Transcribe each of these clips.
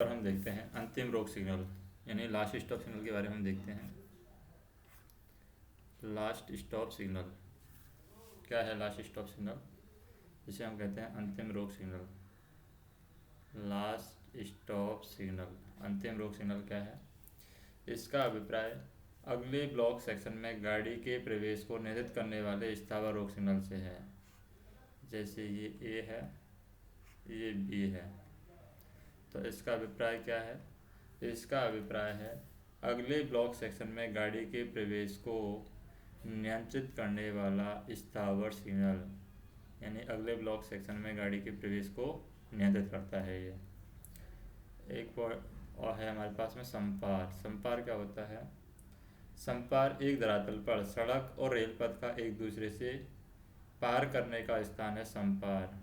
और हम देखते हैं अंतिम रोक सिग्नल यानी लास्ट स्टॉप सिग्नल के बारे में हम देखते हैं। लास्ट स्टॉप सिग्नल क्या है? लास्ट स्टॉप सिग्नल जिसे हम कहते हैं अंतिम रोक सिग्नल। लास्ट स्टॉप सिग्नल, अंतिम रोक सिग्नल क्या है? इसका अभिप्राय अगले ब्लॉक सेक्शन में गाड़ी के प्रवेश को नियंत्रित करने वाले स्थावर रोक सिग्नल से है। जैसे ये ए है, ये बी है, तो इसका अभिप्राय क्या है? इसका अभिप्राय है अगले ब्लॉक सेक्शन में गाड़ी के प्रवेश को नियंत्रित करने वाला स्थावर सिग्नल, यानी अगले ब्लॉक सेक्शन में गाड़ी के प्रवेश को नियंत्रित करता है। ये एक और है हमारे पास में संपार। संपार क्या होता है? संपार एक धरातल पर सड़क और रेल पथ का एक दूसरे से पार करने का स्थान है। संपार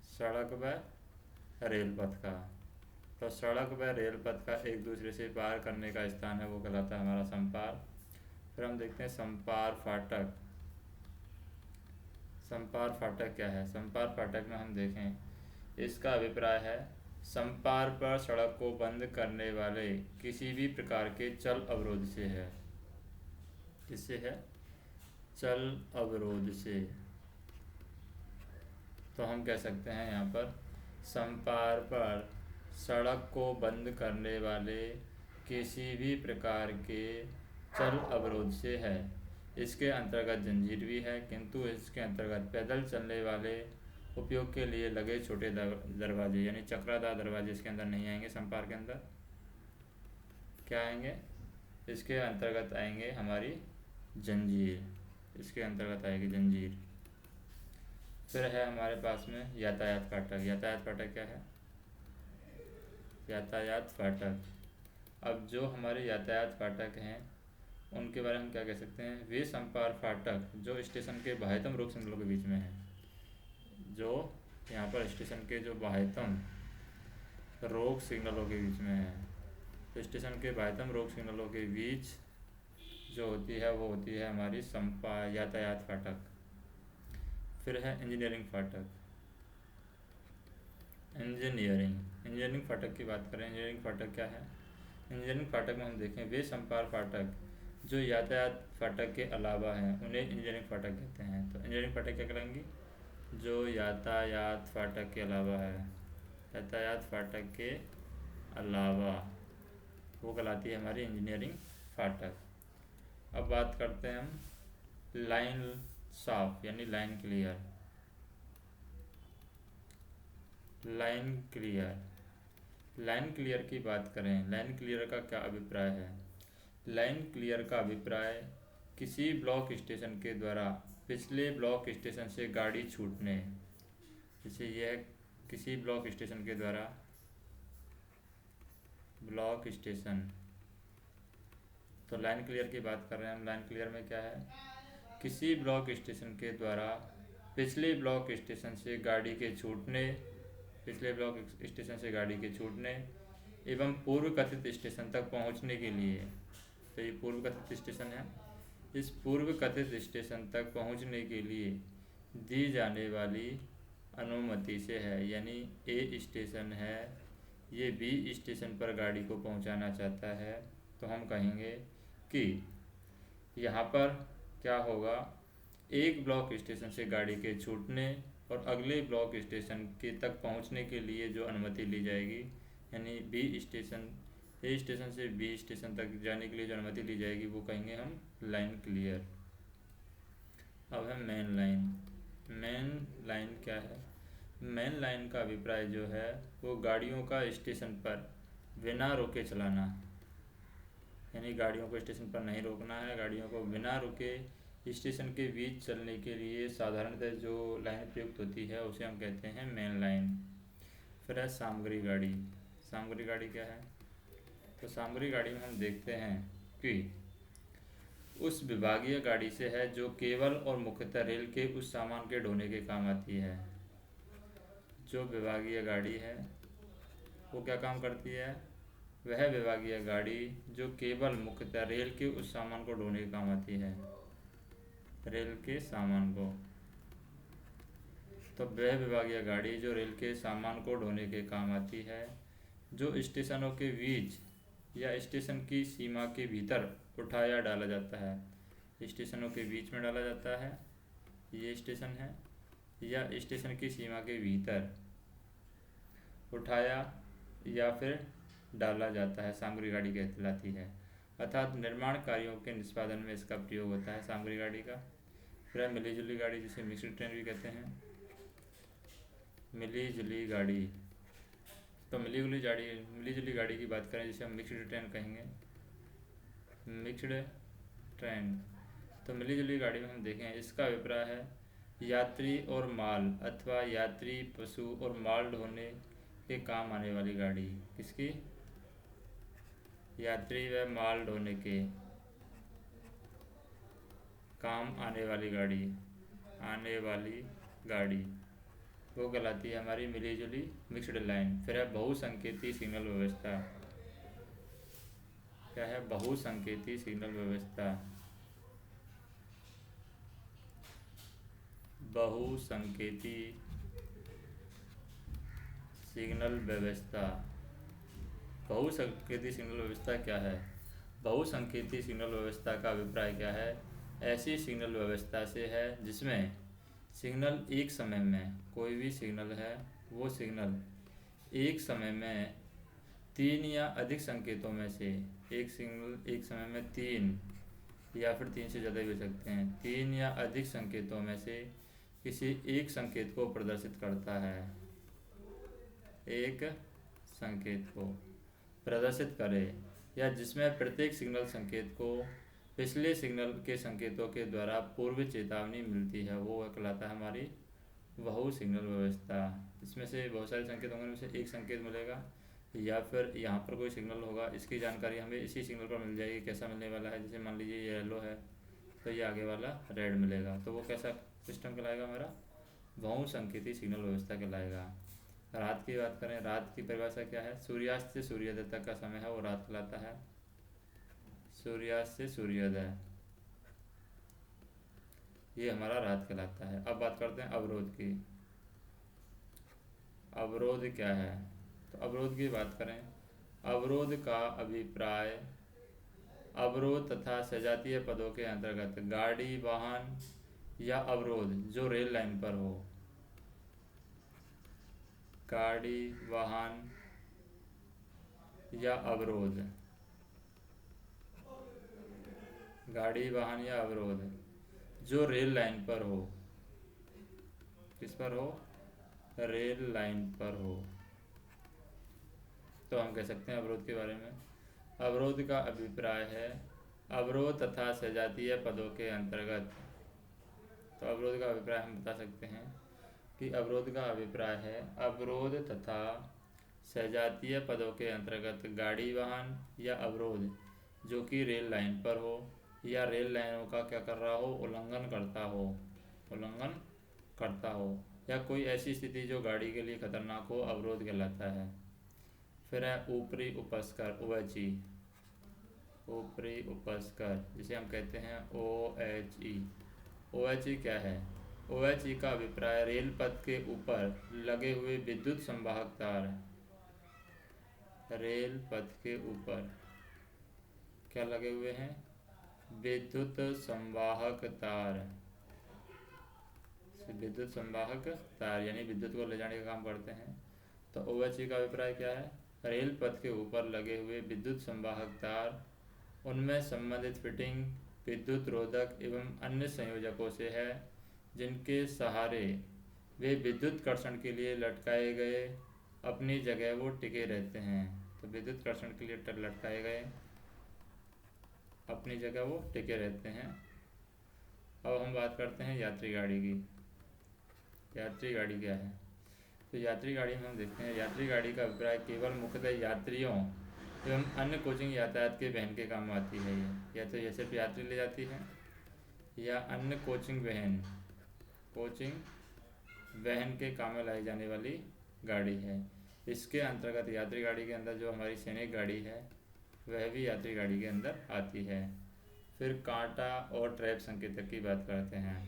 सड़क व रेल पथ का, तो सड़क व रेल पथ का एक दूसरे से पार करने का स्थान है, वो कहलाता है हमारा संपार। फिर हम देखते हैं संपार फाटक। संपार फाटक क्या है? संपार फाटक में हम देखें, इसका अभिप्राय है संपार पर सड़क को बंद करने वाले किसी भी प्रकार के चल अवरोध से है। किससे है? चल अवरोध से। तो हम कह सकते हैं यहाँ पर संपार पर सड़क को बंद करने वाले किसी भी प्रकार के चल अवरोध से है। इसके अंतर्गत जंजीर भी है, किंतु इसके अंतर्गत पैदल चलने वाले उपयोग के लिए लगे छोटे दरवाजे यानी चक्रादार दरवाजे इसके अंदर नहीं आएंगे। संपार के अंदर क्या आएंगे? इसके अंतर्गत आएंगे हमारी जंजीर, इसके अंतर्गत आएगी जंजीर। फिर है हमारे पास में यातायात फाटक। यातायात फाटक क्या है? यातायात फाटक, अब जो हमारे यातायात फाटक हैं उनके बारे में हम क्या कह सकते हैं? वे संपार फाटक जो स्टेशन के बाह्यतम रोक सिग्नलों के बीच में है, जो यहाँ पर स्टेशन के जो बाह्यतम रोक सिग्नलों के बीच में है, तो स्टेशन के बाह्यतम रोक सिग्नलों के बीच जो होती है वो होती है हमारी यातायात फाटक। फिर है इंजीनियरिंग फाटक। इंजीनियरिंग फाटक की बात करें, इंजीनियरिंग फाटक क्या है? इंजीनियरिंग फाटक में हम देखें, वे संपार फाटक जो यातायात फाटक के अलावा हैं उन्हें इंजीनियरिंग फाटक कहते हैं। तो इंजीनियरिंग फाटक क्या कहलाएंगी? जो यातायात फाटक के अलावा है, यातायात फाटक के अलावा, वो कहलाती है हमारी इंजीनियरिंग फाटक। अब बात करते हैं हम लाइन साफ यानी लाइन क्लियर। लाइन क्लियर की बात करें, लाइन क्लियर का क्या अभिप्राय है? लाइन क्लियर का अभिप्राय किसी ब्लॉक स्टेशन के द्वारा पिछले ब्लॉक स्टेशन से गाड़ी छूटने, जैसे यह किसी ब्लॉक स्टेशन के द्वारा, ब्लॉक स्टेशन, तो लाइन क्लियर की बात कर रहे हैं हम। लाइन क्लियर में क्या है? किसी ब्लॉक स्टेशन के द्वारा पिछले ब्लॉक स्टेशन से गाड़ी के छूटने, पिछले ब्लॉक स्टेशन से गाड़ी के छूटने एवं पूर्व कथित स्टेशन तक पहुंचने के लिए, तो ये पूर्व कथित स्टेशन है, इस पूर्व कथित स्टेशन तक पहुंचने के लिए दी जाने वाली अनुमति से है। यानी ए स्टेशन है, ये बी स्टेशन पर गाड़ी को पहुंचाना चाहता है, तो हम कहेंगे कि यहाँ पर क्या होगा? एक ब्लॉक स्टेशन से गाड़ी के छूटने और अगले ब्लॉक स्टेशन के तक पहुंचने के लिए जो अनुमति ली जाएगी, यानी बी स्टेशन, ए स्टेशन से बी स्टेशन तक जाने के लिए जो अनुमति ली जाएगी, वो कहेंगे हम लाइन क्लियर। अब है मेन लाइन। मेन लाइन क्या है? मेन लाइन का अभिप्राय जो है वो गाड़ियों का स्टेशन पर बिना रुके चलाना, यानी गाड़ियों को स्टेशन पर नहीं रोकना है, गाड़ियों को बिना रुके स्टेशन के बीच चलने के लिए साधारणतः जो लाइन प्रयुक्त होती है उसे हम कहते हैं मेन लाइन। फिर है सामग्री गाड़ी। सामग्री गाड़ी क्या है? तो सामग्री गाड़ी में हम देखते हैं कि उस विभागीय गाड़ी से है जो केवल और मुख्यतः रेल के उस सामान के ढोने के काम आती है। जो विभागीय गाड़ी है वो क्या काम करती है? वह विभागीय गाड़ी जो केवल मुख्यतः रेल के उस सामान को ढोने के काम आती है, रेल के सामान को। तो वह विभागीय गाड़ी जो रेल के सामान को ढोने के काम आती है, जो स्टेशनों के बीच या स्टेशन की सीमा के भीतर उठाया डाला जाता है। स्टेशनों के बीच में डाला जाता है, ये स्टेशन है, या स्टेशन की सीमा के भीतर उठाया या फिर डाला जाता है, सामग्री गाड़ी कहलाती है। अर्थात निर्माण कार्यों के निष्पादन में इसका प्रयोग होता है सामग्री गाड़ी का। फिर है मिली जुली गाड़ी, जिसे मिक्स्ड ट्रेन भी कहते हैं। मिली जुली गाड़ी, तो मिली जुली गाड़ी की बात करें जिसे हम मिक्स्ड ट्रेन कहेंगे, मिक्स्ड ट्रेन। तो मिली जुली गाड़ी में हम देखें, इसका अभिप्राय है यात्री और माल अथवा यात्री, पशु और माल ढोने के काम आने वाली गाड़ी। किसकी? यात्री व माल ढोने के काम आने वाली गाड़ी वो कहलाती है हमारी मिली जुली मिक्स्ड लाइन। फिर है बहुसंकेती सिग्नल व्यवस्था। क्या है? बहुसंकेती सिग्नल व्यवस्था। बहुसंकेती सिग्नल व्यवस्था। बहुसंकेती सिग्नल व्यवस्था क्या है? बहुसंकेती सिग्नल व्यवस्था का अभिप्राय क्या है? ऐसी सिग्नल व्यवस्था से है जिसमें सिग्नल एक समय में, कोई भी सिग्नल है वो सिग्नल एक समय में तीन या अधिक संकेतों में से, एक सिग्नल एक समय में तीन या फिर तीन से ज़्यादा भी हो सकते हैं, तीन या अधिक संकेतों में से किसी एक संकेत को प्रदर्शित करता है, एक संकेत को प्रदर्शित करे, या जिसमें प्रत्येक सिग्नल संकेत को पिछले सिग्नल के संकेतों के द्वारा पूर्व चेतावनी मिलती है, वो कहलाता है हमारी बहु सिग्नल व्यवस्था। इसमें से बहुत सारे संकेत होंगे, उनमें से एक संकेत मिलेगा या फिर यहाँ पर कोई सिग्नल होगा, इसकी जानकारी हमें इसी सिग्नल पर मिल जाएगी। कैसा मिलने वाला है? जैसे मान लीजिए ये येलो है तो ये आगे वाला रेड मिलेगा, तो वो कैसा सिस्टम कहलाएगा? हमारा बहुसंकेती सिग्नल व्यवस्था कहलाएगा। रात की बात करें, रात की परिभाषा क्या है? सूर्यास्त से सूर्योदय तक का समय है वो रात कहलाता है। सूर्यास्त से सूर्योदय ये हमारा रात कहलाता है। अब बात करते हैं अवरोध की। अवरोध क्या है? तो अवरोध की बात करें, अवरोध का अभिप्राय अवरोध तथा सजातीय पदों के अंतर्गत गाड़ी, वाहन या अवरोध जो रेल लाइन पर हो। गाड़ी, वाहन या अवरोध, गाड़ी, वाहन या अवरोध जो रेल लाइन पर हो। किस पर हो? रेल लाइन पर हो, तो हम कह सकते हैं अवरोध के बारे में। अवरोध का अभिप्राय है अवरोध तथा सजातीय पदों के अंतर्गत। तो अवरोध का अभिप्राय हम बता सकते हैं कि अवरोध का अभिप्राय है अवरोध तथा सजातीय पदों के अंतर्गत गाड़ी, वाहन या अवरोध जो कि रेल लाइन पर हो या रेल लाइनों का क्या कर रहा हो? उल्लंघन करता हो, या कोई ऐसी स्थिति जो गाड़ी के लिए खतरनाक हो, अवरोध कहलाता है। फिर है ऊपरी उपस्कर, OHE, ऊपरी उपस्कर जिसे हम कहते हैं OHE। OHE क्या है? OHE का अभिप्राय रेल पथ के ऊपर लगे हुए विद्युत संवाहक तार। रेल पथ के ऊपर क्या लगे हुए हैं? विद्युत संवाहक तार। विद्युत संवाहक तार यानी विद्युत को ले जाने का काम करते हैं। तो OHE का अभिप्राय क्या है? रेल पथ के ऊपर लगे हुए विद्युत संवाहक तार, उनमें संबंधित फिटिंग विद्युत रोधक एवं अन्य संयोजकों से है, जिनके सहारे वे विद्युत कर्षण के लिए लटकाए गए अपनी जगह वो टिके रहते हैं। तो विद्युत कर्षण के लिए लटकाए गए अपनी जगह वो टिके रहते हैं। अब हम बात करते हैं यात्री गाड़ी की। यात्री गाड़ी क्या है? तो यात्री गाड़ी में हम देखते हैं, यात्री गाड़ी का अभिप्राय केवल मुख्यतः यात्रियों एवं अन्य कोचिंग यातायात के वहन के काम आती है। ये या तो ये सिर्फ यात्री ले जाती है या अन्य कोचिंग वहन के काम में लाई जाने वाली गाड़ी है। इसके अंतर्गत यात्री गाड़ी के अंदर जो हमारी सैनिक गाड़ी है वह भी यात्री गाड़ी के अंदर आती है। फिर कांटा और ट्रैप संकेतक की बात करते हैं।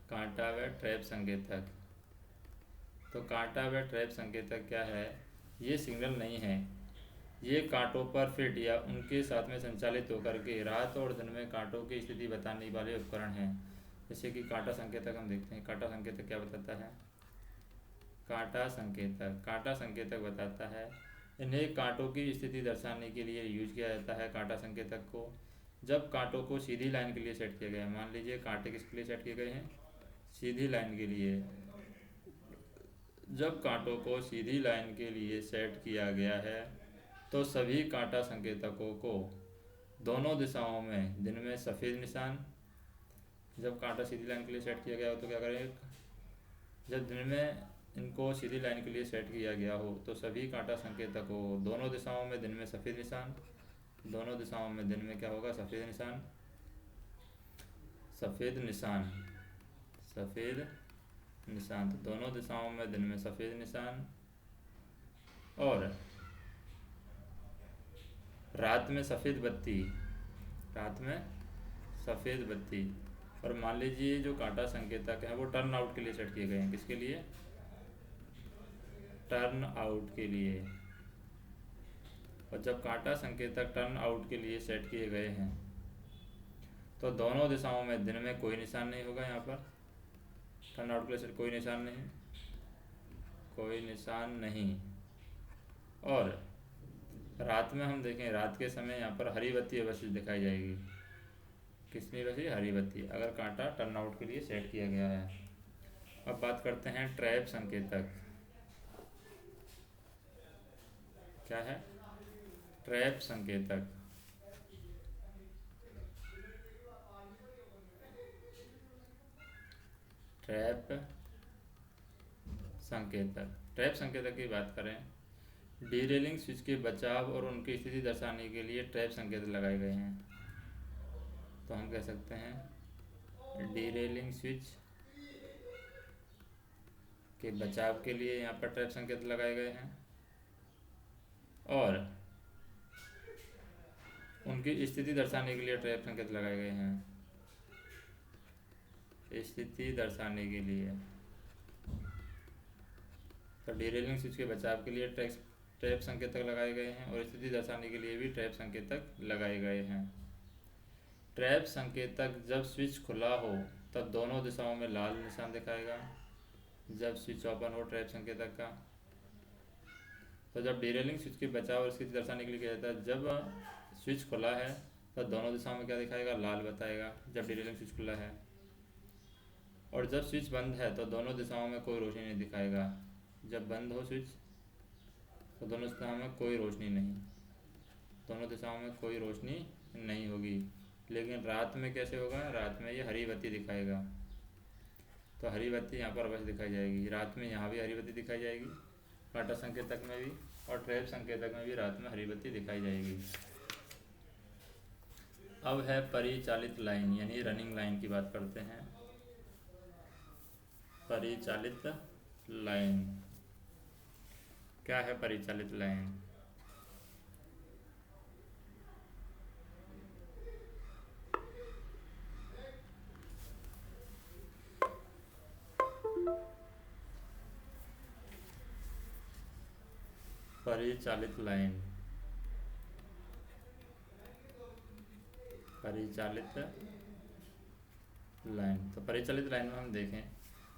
कांटा व ट्रैप संकेतक, तो कांटा व ट्रैप संकेतक क्या है? ये सिग्नल नहीं है, ये कांटों पर फिट या उनके साथ में संचालित होकर के रात और दिन में कांटों की स्थिति बताने वाले उपकरण हैं। जैसे कि कांटा संकेतक हम देखते हैं। कांटा संकेतक क्या बताता है? कांटा संकेतक बताता है, इन्हें कांटों की स्थिति दर्शाने के लिए यूज किया जाता है। कांटा संकेतक को जब कांटों को सीधी लाइन के लिए सेट किया गया है, मान लीजिए कांटे किसके लिए सेट किए गए हैं? सीधी लाइन के लिए। जब कांटों को सीधी लाइन के लिए सेट किया गया है तो सभी कांटा संकेतकों को दोनों दिशाओं में दिन में सफ़ेद निशान, जब कांटा सीधी लाइन के लिए सेट किया गया हो तो क्या करें? जब दिन में इनको सीधी लाइन के लिए सेट किया गया हो तो सभी कांटा संकेतकों दोनों दिशाओं में दिन में सफ़ेद निशान, दोनों दिशाओं में दिन में क्या होगा? सफ़ेद निशान, सफ़ेद निशान, सफ़ेद निशान। तो दोनों दिशाओं में दिन में सफ़ेद निशान और रात में सफ़ेद बत्ती, रात में सफ़ेद बत्ती। और मान लीजिए जो कांटा संकेतक है वो टर्न आउट के लिए सेट किए गए हैं। किसके लिए? टर्न आउट के लिए। और जब कांटा संकेतक टर्न आउट के लिए सेट किए गए हैं तो दोनों दिशाओं में दिन में कोई निशान नहीं होगा। यहाँ पर टर्न आउट के लिए कोई निशान नहीं, कोई निशान नहीं। और रात में हम देखें, रात के समय यहाँ पर हरी बत्ती अवश्य दिखाई जाएगी। किसमें बची? हरी बत्ती, अगर कांटा टर्न आउट के लिए सेट किया गया है। अब बात करते हैं ट्रैप संकेतक। क्या है? ट्रैप संकेतक। ट्रैप संकेतक, ट्रैप संकेतक की बात करें, डीरेलिंग स्विच के बचाव और उनकी स्थिति दर्शाने के लिए ट्रैप संकेतक लगाए गए हैं। तो हम कह सकते हैं डीरेलिंग स्विच के बचाव के लिए यहाँ पर ट्रैप संकेतक लगाए गए हैं और उनकी स्थिति दर्शाने के लिए ट्रैप संकेतक लगाए गए हैं। स्थिति दर्शाने के लिए, तो डीरेलिंग स्विच के बचाव के लिए ट्रैप संकेतक लगाए गए हैं और स्थिति दर्शाने के लिए भी ट्रैप संकेतक लगाए गए हैं। ट्रैप संकेतक जब स्विच खुला हो तब दोनों दिशाओं में लाल निशान दिखाएगा। जब स्विच ओपन हो ट्रैप संकेतक का, तो जब डीरेलिंग स्विच के बचाव और स्थिति दर्शाने के लिए किया जाता है, जब स्विच खुला है तब दोनों दिशाओं में क्या दिखाएगा? लाल बताएगा जब डीरेलिंग स्विच खुला है। और जब स्विच बंद है तो दोनों दिशाओं में कोई रोशनी नहीं दिखाएगा। जब बंद हो स्विच तो दोनों दिशाओं में कोई रोशनी नहीं, दोनों दिशाओं में कोई रोशनी नहीं होगी। लेकिन रात में कैसे होगा? रात में ये हरी बत्ती दिखाएगा। तो हरी बत्ती यहाँ पर अवश्य दिखाई जाएगी। रात में यहाँ भी हरी बत्ती दिखाई जाएगी, कांटा संकेतक में भी, और ट्रैप संकेतक में भी रात में हरी बत्ती दिखाई जाएगी। अब है परिचालित लाइन यानी रनिंग लाइन की बात करते हैं। परिचालित लाइन क्या है? परिचालित लाइन परिचालित लाइन, परिचालित लाइन। तो परिचालित लाइन में हम देखें,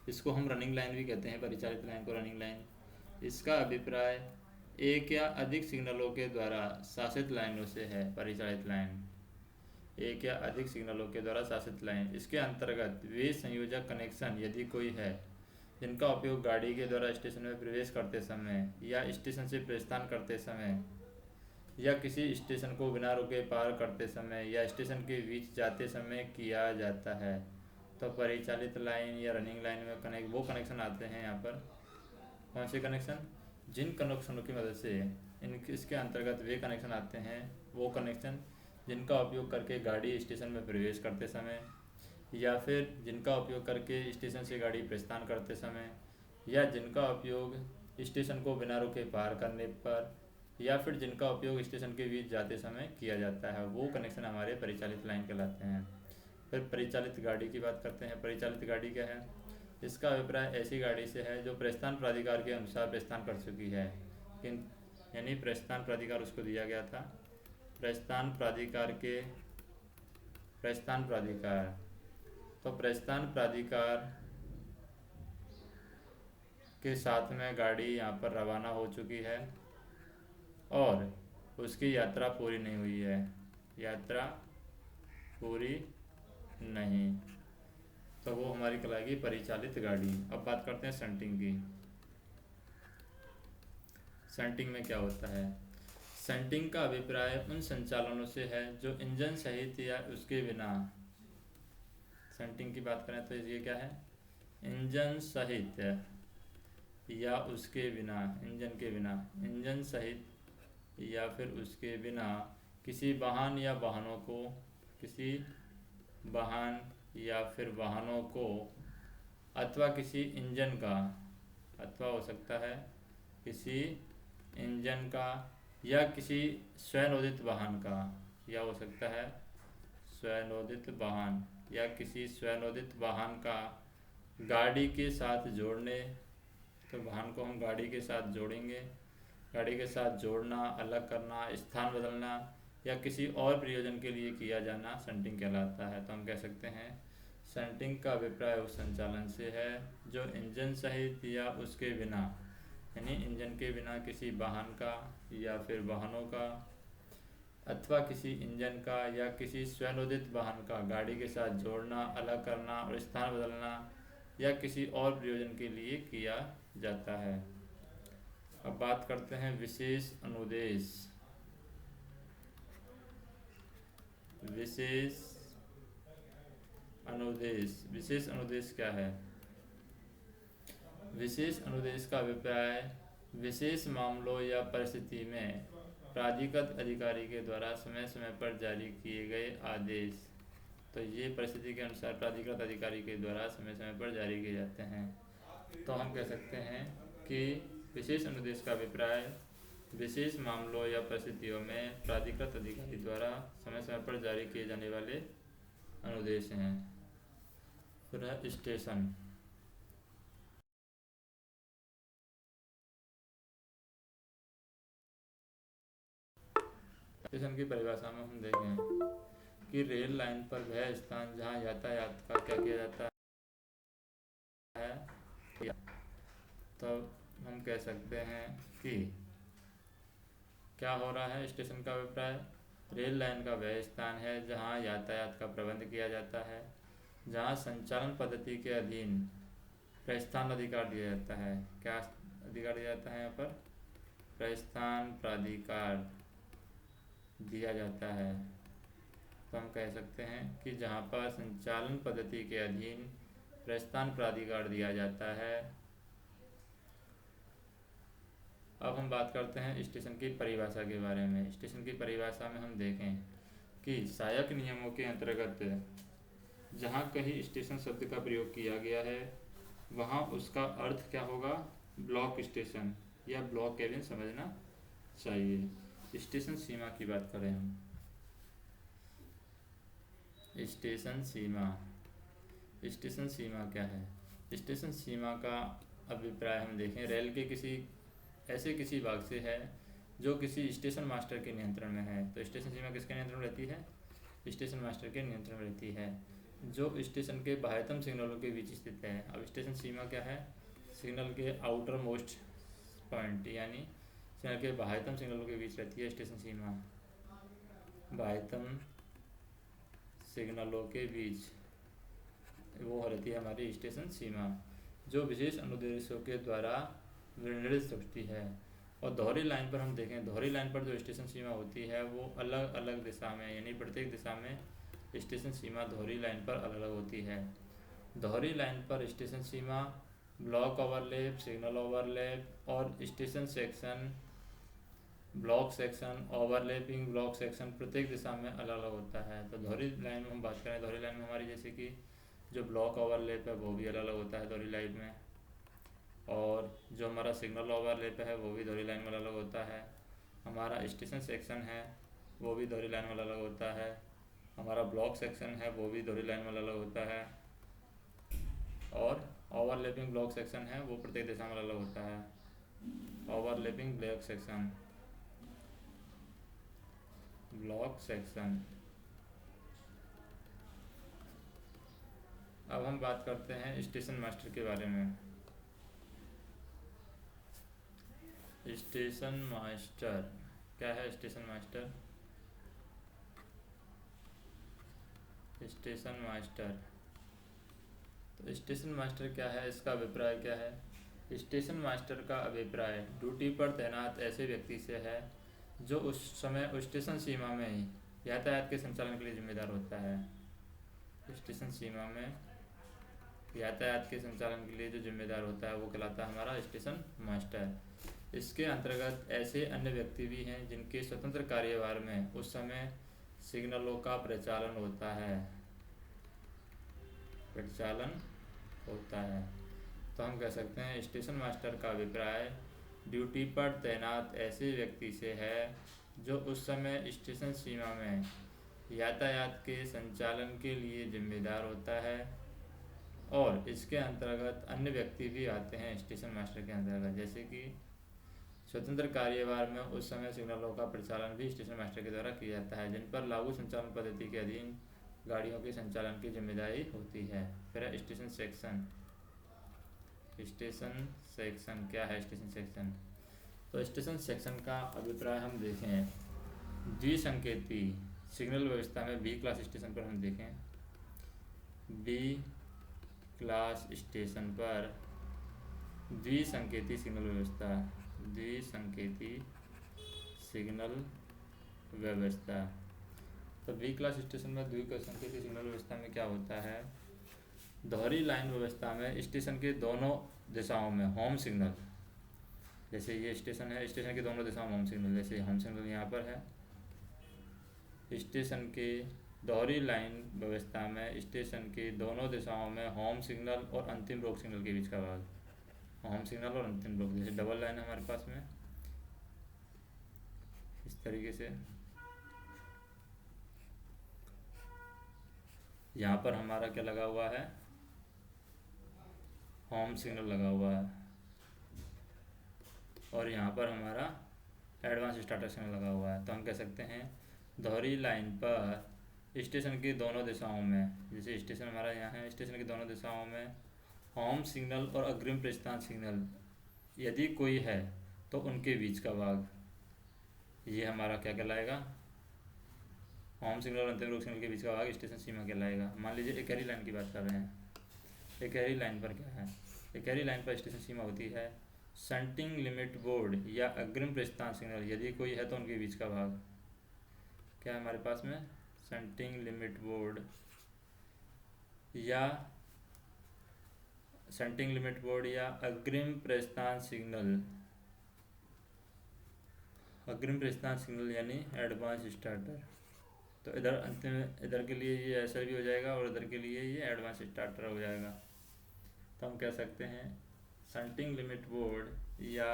इसको हम रनिंग लाइन भी कहते हैं। परिचालित लाइन को रनिंग लाइन। इसका अभिप्राय एक या अधिक सिग्नलों के द्वारा शासित लाइनों से है। परिचालित लाइन एक या अधिक सिग्नलों के द्वारा शासित लाइन। इसके अंतर्गत वे संयोजक कनेक्शन यदि कोई है जिनका उपयोग गाड़ी के द्वारा स्टेशन में प्रवेश करते समय या स्टेशन से प्रस्थान करते समय या किसी स्टेशन को बिना रुके पार करते समय या स्टेशन के बीच जाते समय किया जाता है। तो परिचालित लाइन या रनिंग लाइन में वो कनेक्शन आते हैं यहाँ पर। कौन से कनेक्शन? जिन कनेक्शनों की मदद से इसके अंतर्गत वे कनेक्शन आते हैं, वो कनेक्शन जिनका उपयोग करके गाड़ी स्टेशन में प्रवेश करते समय या फिर जिनका उपयोग करके स्टेशन से गाड़ी प्रस्थान करते समय या जिनका उपयोग स्टेशन को बिना रुके पार करने पर या फिर जिनका उपयोग स्टेशन के बीच जाते समय किया जाता है, वो कनेक्शन हमारे परिचालित लाइन कहलाते हैं। फिर परिचालित गाड़ी की बात करते हैं। परिचालित गाड़ी क्या है? इसका अभिप्राय ऐसी गाड़ी से है जो प्रस्थान प्राधिकार के अनुसार प्रस्थान कर चुकी है, यानी प्रस्थान प्राधिकार उसको दिया गया था। प्रस्थान प्राधिकार तो प्रस्थान प्राधिकार के साथ में गाड़ी यहाँ पर रवाना हो चुकी है और उसकी यात्रा पूरी नहीं हुई है, यात्रा पूरी नहीं, तो वो हमारी कहलाएगी परिचालित गाड़ी। अब बात करते हैं शंटिंग की। शंटिंग में क्या होता है? शंटिंग का अभिप्राय उन संचालनों से है जो इंजन सहित या उसके बिना, शंटिंग की बात करें तो ये क्या है? इंजन सहित या उसके बिना, इंजन के बिना, इंजन सहित या फिर उसके बिना किसी वाहन या वाहनों को, किसी वाहन या फिर वाहनों को अथवा किसी इंजन का, अथवा हो सकता है किसी इंजन का या किसी स्वयंनोदित वाहन का, या हो सकता है स्वयंनोदित वाहन या किसी स्वयंनोदित वाहन का गाड़ी के साथ जोड़ने, तो वाहन को हम गाड़ी के साथ जोड़ेंगे, गाड़ी के साथ जोड़ना, अलग करना, स्थान बदलना या किसी और प्रयोजन के लिए किया जाना शंटिंग कहलाता है। तो हम कह सकते हैं शंटिंग का अभिप्राय उस संचालन से है जो इंजन सहित या उसके बिना, यानी इंजन के बिना किसी वाहन का या फिर वाहनों का अथवा किसी इंजन का या किसी स्वयंनोदित वाहन का गाड़ी के साथ जोड़ना, अलग करना और स्थान बदलना या किसी और प्रयोजन के लिए किया जाता है। अब बात करते हैं विशेष अनुदेश। विशेष अनुदेश क्या है? विशेष अनुदेश का अभिप्राय विशेष मामलों या परिस्थिति में प्राधिकृत अधिकारी के द्वारा समय समय पर जारी किए गए आदेश, तो ये परिस्थिति के अनुसार प्राधिकृत अधिकारी के द्वारा समय समय पर जारी किए जाते हैं। तो हम कह सकते हैं कि विशेष अनुदेश का अभिप्राय विशेष मामलों या परिस्थितियों में प्राधिकृत अधिकारी द्वारा समय समय पर जारी किए जाने वाले अनुदेश हैं। फिर है स्टेशन। स्टेशन की परिभाषा में हम देखें कि रेल लाइन पर वह स्थान जहां यातायात का क्या किया जाता है, तो हम कह सकते हैं कि क्या हो रहा है। स्टेशन का अभिप्राय रेल लाइन का वह स्थान है जहां यातायात का प्रबंध किया जाता है, जहां संचालन पद्धति के अधीन प्रस्थान अधिकार दिया जाता है। क्या अधिकार दिया जाता है? यहाँ पर प्रस्थान प्राधिकार दिया जाता है। तो हम कह सकते हैं कि जहाँ पर संचालन पद्धति के अधीन प्रस्थान प्राधिकार दिया जाता है। अब हम बात करते हैं स्टेशन की परिभाषा के बारे में। स्टेशन की परिभाषा में हम देखें कि सहायक नियमों के अंतर्गत जहाँ कहीं स्टेशन शब्द का प्रयोग किया गया है वहाँ उसका अर्थ क्या होगा? ब्लॉक स्टेशन या ब्लॉक केबिन समझना चाहिए। स्टेशन सीमा की बात करें हम, स्टेशन सीमा क्या है? स्टेशन सीमा का अभिप्राय हम देखें रेल के किसी भाग से है जो किसी स्टेशन मास्टर के नियंत्रण में है। तो स्टेशन सीमा किसके नियंत्रण में रहती है? स्टेशन मास्टर के नियंत्रण में रहती है, जो स्टेशन के बाह्यतम सिग्नलों के बीच स्थित है। अब स्टेशन सीमा क्या है? सिग्नल के आउटर मोस्ट पॉइंट, यानी सिग्नल के बाह्यतम सिग्नलों के बीच रहती है स्टेशन सीमा। बाह्यतम सिग्नलों के बीच वो रहती है हमारी स्टेशन सीमा, जो विशेष अनुदेशों के द्वारा निर्दिष्ट होती है। और दोहरी लाइन पर हम देखें, दोहरी लाइन पर जो स्टेशन सीमा होती है वो अलग अलग दिशा में, यानी प्रत्येक दिशा में स्टेशन सीमा दोहरी लाइन पर अलग अलग होती है। दोहरी लाइन पर स्टेशन सीमा ब्लॉक ओवरलैप, सिग्नल ओवरलैप और station section, block section, overlapping block section प्रत्येक दिशा में अलग अलग होता है। तो दोहरी लाइन में हम बात करें, दोहरी लाइन में हमारी जैसे कि जो ब्लॉक ओवरलैप है वो भी अलग अलग होता है दोहरी लाइन में, और जो हमारा सिग्नल ओवरलैप है वो भी दोहरी लाइन में अलग अलग होता है। हमारा स्टेशन सेक्शन है वो भी दोहरी लाइन में अलग अलग होता है। हमारा ब्लॉक सेक्शन है वो भी दोहरी लाइन में अलग अलग होता है। और ओवरलैपिंग ब्लॉक सेक्शन है वो प्रत्येक दिशा में अलग होता है। Overlapping block section. अब हम बात करते हैं स्टेशन मास्टर के बारे में। स्टेशन मास्टर क्या है? स्टेशन मास्टर तो स्टेशन मास्टर क्या है, इसका अभिप्राय क्या है? स्टेशन मास्टर का अभिप्राय ड्यूटी पर तैनात ऐसे व्यक्ति से है जो उस समय स्टेशन सीमा में ही यातायात के संचालन के लिए जिम्मेदार होता है। स्टेशन सीमा में यातायात के संचालन के लिए जो जिम्मेदार होता है वो कहलाता है हमारा स्टेशन मास्टर। इसके अंतर्गत ऐसे अन्य व्यक्ति भी हैं जिनके स्वतंत्र कार्यभार में उस समय सिग्नलों का प्रचालन होता है। तो हम कह सकते हैं स्टेशन मास्टर का अभिप्राय ड्यूटी पर तैनात ऐसे व्यक्ति से है जो उस समय स्टेशन सीमा में यातायात के संचालन के लिए जिम्मेदार होता है, और इसके अंतर्गत अन्य व्यक्ति भी आते हैं स्टेशन मास्टर के अंतर्गत, जैसे कि स्वतंत्र कार्यभार में उस समय सिग्नलों का प्रचालन भी स्टेशन मास्टर के द्वारा किया जाता है, जिन पर लागू संचालन पद्धति के अधीन गाड़ियों के संचालन की जिम्मेदारी होती है। फिर स्टेशन सेक्शन क्या है? स्टेशन सेक्शन तो स्टेशन सेक्शन का अभिप्राय हम देखें द्विसंकेती सिग्नल व्यवस्था में बी क्लास स्टेशन पर हम देखें बी क्लास स्टेशन पर द्विसंकेती सिग्नल व्यवस्था। तो बी क्लास स्टेशन में द्विसंकेती सिग्नल व्यवस्था में क्या होता है? दोहरी लाइन व्यवस्था में स्टेशन के दोनों दिशाओं में होम सिग्नल, जैसे ये स्टेशन है, स्टेशन के दोनों दिशाओं में होम सिग्नल, जैसे होम सिग्नल यहाँ पर है। स्टेशन के दोहरी लाइन व्यवस्था में स्टेशन के दोनों दिशाओं में होम सिग्नल और अंतिम रोक सिग्नल के बीच का भाग, होम सिग्नल और अंतिम रोक, जैसे डबल लाइन है हमारे पास में इस तरीके से। यहाँ पर हमारा क्या लगा हुआ है? होम सिग्नल लगा हुआ है, और यहाँ पर हमारा एडवांस स्टार्टर सिग्नल लगा हुआ है। तो हम कह सकते हैं दोहरी लाइन पर स्टेशन की दोनों दिशाओं में, जैसे स्टेशन हमारा यहाँ है, स्टेशन की दोनों दिशाओं में होम सिग्नल और अग्रिम प्रस्थान सिग्नल यदि कोई है तो उनके बीच का भाग, ये हमारा क्या कहलाएगा? होम सिग्नल और अंतिम रोक सिग्नल के बीच का भाग स्टेशन सीमा कहलाएगा। मान लीजिए एकहरी लाइन की बात कर रहे हैं। एकहरी लाइन पर क्या है? एकहरी लाइन पर स्टेशन सीमा होती है शंटिंग लिमिट बोर्ड या अग्रिम प्रस्थान सिग्नल यदि कोई है तो उनके बीच का भाग क्या है हमारे पास में? शंटिंग लिमिट बोर्ड या अग्रिम प्रस्थान सिग्नल यानी एडवांस स्टार्टर। तो इधर के लिए ये ऐसा भी हो जाएगा और इधर के लिए ये एडवांस स्टार्टर हो जाएगा। तो हम कह सकते हैं शंटिंग लिमिट बोर्ड या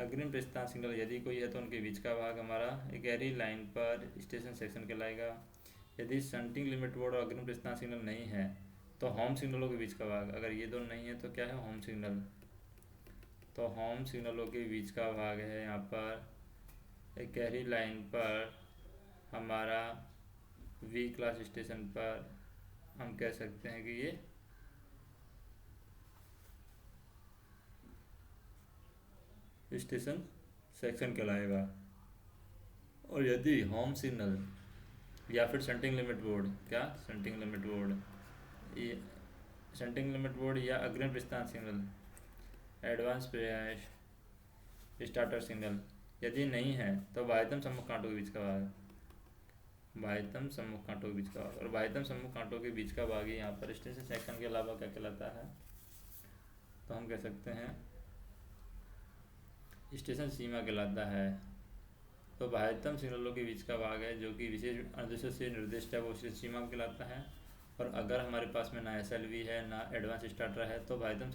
अग्रिम प्रस्थान सिग्नल यदि कोई है तो उनके बीच का भाग हमारा एकहरी लाइन पर स्टेशन सेक्शन कहलाएगा। यदि शंटिंग लिमिट बोर्ड और अग्रिम प्रस्थान सिग्नल नहीं है तो होम सिग्नलों के बीच का भाग, अगर ये दोनों नहीं है तो क्या है? Home signal. तो होम सिग्नलों के बीच का भाग है यहाँ पर एकहरी लाइन पर हमारा वी क्लास स्टेशन पर हम कह सकते हैं कि ये स्टेशन सेक्शन कहलाएगा। और यदि होम सिग्नल या फिर शंटिंग लिमिट बोर्ड, क्या शंटिंग लिमिट बोर्ड या अग्रिम प्रस्थान सिग्नल एडवांस स्टार्टर सिग्नल यदि नहीं है तो बाह्यतम सम्मुख कांटों के बीच का भाग, बाह्यतम सम्मुख कांटों के बीच का भाग, और बाह्यतम सम्मुख कांटों के बीच का भाग ही यहाँ पर स्टेशन सेक्शन के अलावा क्या कहलाता है? तो हम कह सकते हैं स्टेशन सीमा कहलाता है। तो बाह्यतम सिग्नलों के बीच का भाग है जो कि विशेष अनुदेशों से निर्दिष्ट है, वो स्टेशन सीमा कहलाता है। और अगर हमारे पास में ना SLV है ना एडवांस स्टार्टर है तो बाह्यतम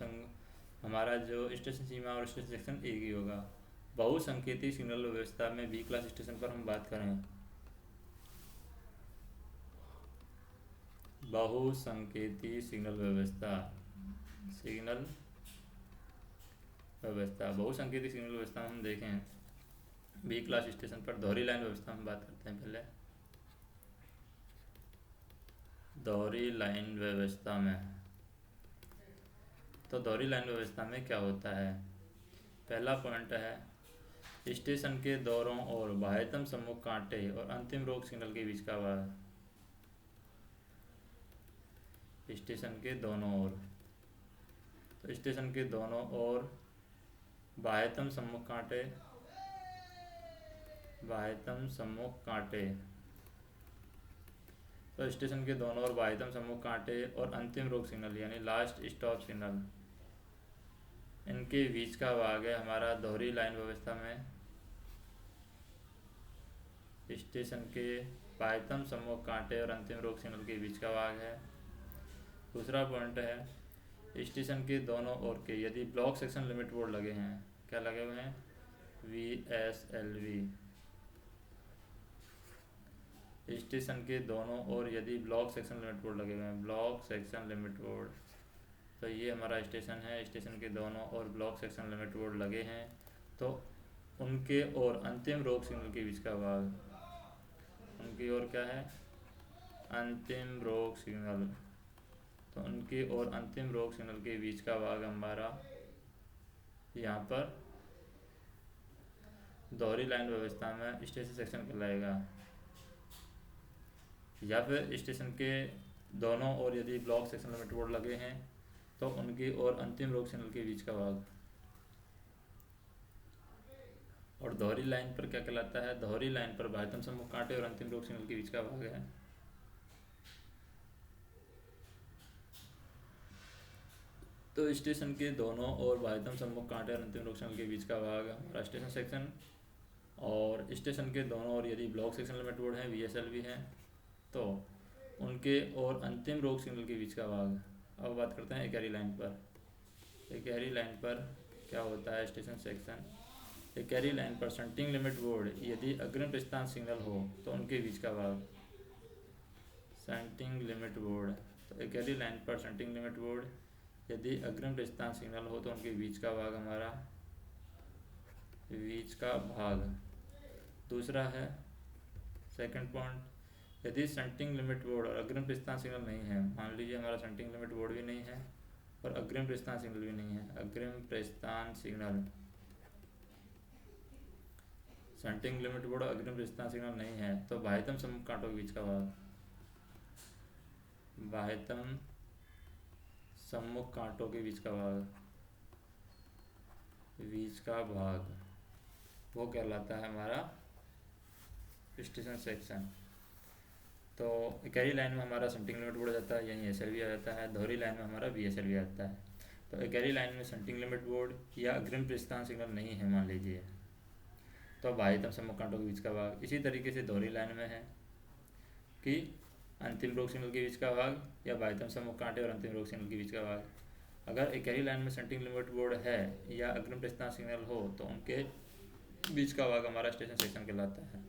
हमारा जो स्टेशन सीमा और स्टेशन सेक्शन एक ही होगा। बहुसंकेती सिग्नल व्यवस्था में बी क्लास स्टेशन पर हम बात करें, बहुसंकेती सिग्नल व्यवस्था सिग्नल व्यवस्था। बहुसंकेतिक सिग्नल व्यवस्था में हम देखें बी क्लास स्टेशन पर दोहरी लाइन व्यवस्था में बात करते हैं। पहले दोहरी लाइन व्यवस्था में, तो दोहरी लाइन व्यवस्था में क्या होता है? पहला पॉइंट है स्टेशन के दोनों ओर बाह्यतम सम्मुख कांटे और अंतिम रोक सिग्नल के बीच का भाग। स्टेशन के दोनों ओर, तो स्टेशन के दोनों ओर बाह्यतम सम्मुख कांटे, बाह्यतम सम्मुख कांटे, तो स्टेशन के दोनों ओर बाह्यतम सम्मुख कांटे और अंतिम रोक सिग्नल यानी लास्ट स्टॉप सिग्नल, इनके बीच का भाग है हमारा दोहरी लाइन व्यवस्था में स्टेशन के बाह्यतम सम्मुख कांटे और अंतिम रोक सिग्नल के बीच का भाग है। दूसरा पॉइंट है स्टेशन के दोनों ओर के यदि ब्लॉक सेक्शन लिमिट बोर्ड लगे हैं, क्या लगे हुए हैं? VSLV। स्टेशन के दोनों ओर यदि ब्लॉक सेक्शन लिमिट बोर्ड लगे हुए हैं, ब्लॉक सेक्शन लिमिट बोर्ड, तो ये हमारा स्टेशन है, स्टेशन के दोनों ore block section limit board लगे हैं, तो उनके और अंतिम रोक सिग्नल के बीच का भाग, उनकी ओर क्या है? अंतिम रोक सिग्नल, तो उनकी और अंतिम रोक सिग्नल के बीच का भाग हमारा यहाँ पर दोहरी लाइन व्यवस्था में स्टेशन सेक्शन कहलाएगा। या फिर स्टेशन के दोनों ओर यदि ब्लॉक सेक्शन लिमिट बोर्ड लगे हैं तो उनकी और अंतिम रोक सिग्नल के बीच का भाग। और दोहरी लाइन पर क्या कहलाता है? दोहरी लाइन पर बाह्यतम सम्मुख कांटे और अंतिम रोक सिग्नल के बीच का भाग है। तो स्टेशन के दोनों ओर बाह्यतम सम्मुख कांटे और अंतिम रोक सिग्नल के बीच का भाग हमारा स्टेशन सेक्शन, और स्टेशन के दोनों ओर यदि ब्लॉक सेक्शन लिमिट बोर्ड है, VSLV है, तो उनके और अंतिम रोक सिग्नल के बीच का भाग। अब बात करते हैं एकहरी लाइन पर। एकहरी लाइन पर क्या होता है? Station section. एकहरी लाइन पर शंटिंग लिमिट बोर्ड यदि अग्रिम प्रस्थान सिग्नल हो तो उनके बीच का भाग। शंटिंग लिमिट बोर्ड, तो एकहरी लाइन पर शंटिंग लिमिट बोर्ड यदि अग्रिम प्रस्थान सिग्नल हो तो उनके बीच का भाग हमारा बीच का भाग। दूसरा है सेकंड पॉइंट, यदि शंटिंग लिमिट बोर्ड और अग्रिम प्रस्थान सिग्नल नहीं है, मान लीजिए हमारा शंटिंग लिमिट बोर्ड भी नहीं है और अग्रिम प्रस्थान सिग्नल भी नहीं है, अग्रिम प्रस्थान सिग्नल, शंटिंग लिमिट बोर्ड और अग्रिम प्रस्थान सिग्नल नहीं है, तो बाह्यतम सम्मुख कांटों के बीच का भाग, बाह्यतम सम्मुख कांटों के बीच का भाग, बीच का भाग वो कहलाता है हमारा स्टेशन सेक्शन। तो एकहरी लाइन में हमारा शंटिंग लिमिट बोर्ड आ जाता है, यानी SLV आ जाता है। दोहरी लाइन में हमारा VSLV आता है। तो एकहरी लाइन में शंटिंग लिमिट बोर्ड या अग्रिम प्रस्थान सिग्नल नहीं है मान लीजिए, तो बाह्यतम सम्मुख कांटों के बीच का भाग। इसी तरीके से दोहरी लाइन में है कि अंतिम रोक सिग्नल के बीच का भाग या बाह्यतम सम्मुख कांटे और अंतिम रोक सिग्नल के बीच का भाग। अगर एकहरी लाइन में शंटिंग लिमिट बोर्ड है या अग्रिम प्रस्थान सिग्नल हो तो उनके बीच का भाग हमारा स्टेशन सेक्शन कहलाता है।